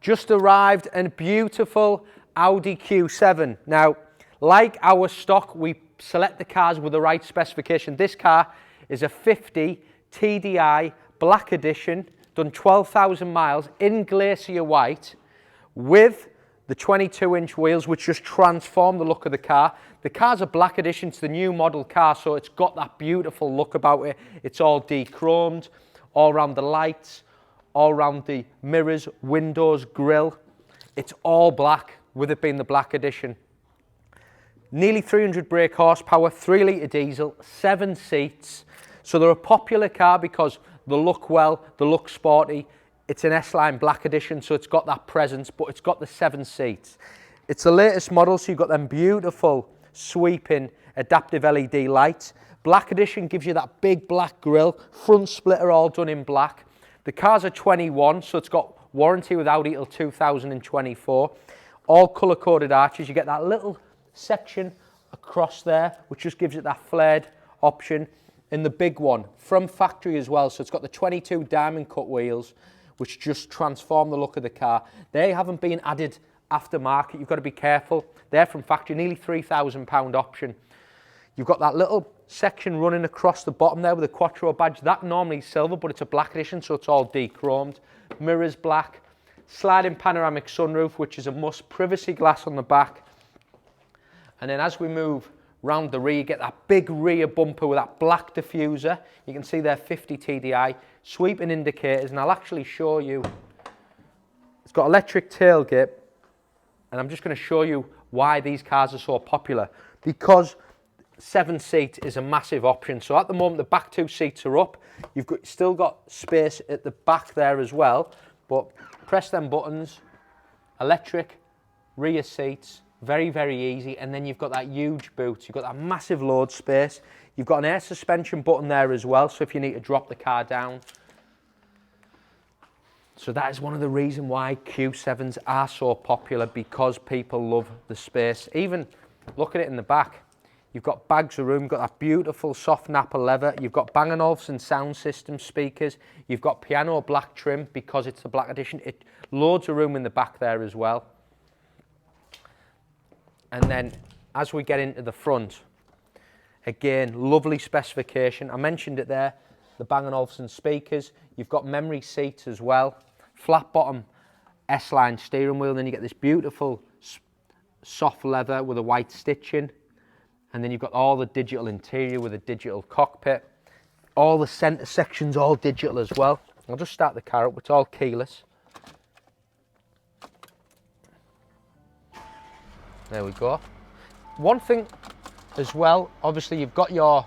Just arrived a beautiful Audi Q7. Now, like our stock, we select the cars with the right specification. This car is a 50 TDI Black Edition, done 12,000 miles in Glacier White with the 22-inch wheels, which just transform the look of the car. The car's a Black Edition, it's the new model car, so it's got that beautiful look about it. It's all de-chromed, all around the lights, all around the mirrors, windows, grille. It's all black, with it being the Black Edition. Nearly 300 brake horsepower, 3-litre diesel, 7 seats. So they're a popular car because they look well, they look sporty. It's an S-Line Black Edition, so it's got that presence, but it's got the 7 seats. It's the latest model, so you've got them beautiful sweeping adaptive LED lights. Black Edition gives you that big black grille, front splitter all done in black. The cars are 21, so it's got warranty with Audi till 2024. All colour-coded arches. You get that little section across there, which just gives it that flared option. And the big one, from factory as well, so it's got the 22 diamond cut wheels, which just transform the look of the car. They haven't been added aftermarket. You've got to be careful. They're from factory, nearly £3,000 option. You've got that little section running across the bottom there with a Quattro badge. That normally is silver, but it's a Black Edition, so it's all de-chromed. Mirrors black. Sliding panoramic sunroof, which is a must. Privacy glass on the back. And then as we move round the rear, you get that big rear bumper with that black diffuser. You can see there 50 TDI. Sweeping indicators, and I'll actually show you. It's got electric tailgate, and I'm just going to show you why these cars are so popular. Because 7 seat is a massive option. So at the moment the back 2 seats are up. You've still got space at the back there as well, but press them buttons, electric rear seats, very, very easy. And then you've got that huge boot, you've got that massive load space. You've got an air suspension button there as well, so if you need to drop the car down. So that is one of the reasons why Q7s are so popular, because people love the space. Even look at it in the back. You've got bags of room, you've got that beautiful soft Napa leather. You've got Bang & Olufsen sound system speakers. You've got piano black trim because it's the Black Edition. Loads of room in the back there as well. And then as we get into the front, again, lovely specification. I mentioned it there, the Bang & Olufsen speakers. You've got memory seats as well. Flat bottom S-Line steering wheel. And then you get this beautiful soft leather with a white stitching. And then you've got all the digital interior with a digital cockpit. All the centre sections all digital as well. I'll just start the car up, it's all keyless. There we go. One thing as well, obviously you've got your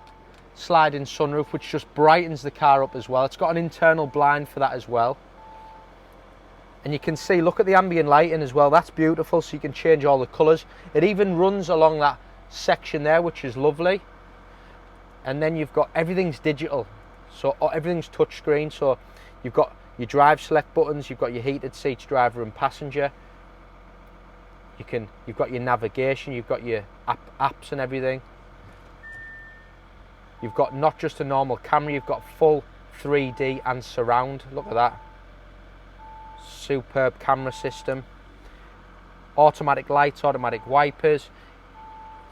sliding sunroof, which just brightens the car up as well. It's got an internal blind for that as well. And you can see, look at the ambient lighting as well, that's beautiful, so you can change all the colours. It even runs along that section there, which is lovely. And then you've got, everything's digital, so everything's touchscreen. So you've got your drive select buttons, you've got your heated seats, driver and passenger. You've got your navigation, you've got your apps and everything. You've got not just a normal camera, you've got full 3D and surround. Look at that. Superb camera system. Automatic lights, automatic wipers.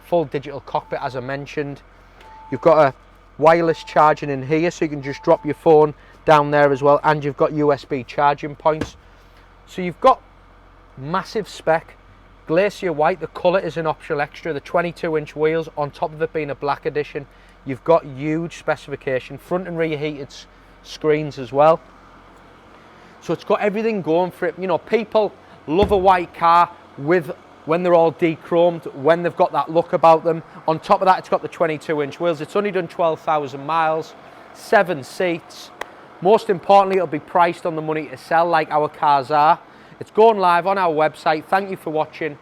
Full digital cockpit, as I mentioned. You've got a wireless charging in here, so you can just drop your phone down there as well, and you've got USB charging points. So you've got massive spec. Glacier White, the colour is an optional extra. The 22-inch wheels on top of it being a Black Edition. You've got huge specification, front and rear heated screens as well. So it's got everything going for it. You know, people love a white car when they're all de-chromed, when they've got that look about them. On top of that, it's got the 22-inch wheels. It's only done 12,000 miles, 7 seats. Most importantly, it'll be priced on the money to sell, like our cars are. It's going live on our website. Thank you for watching.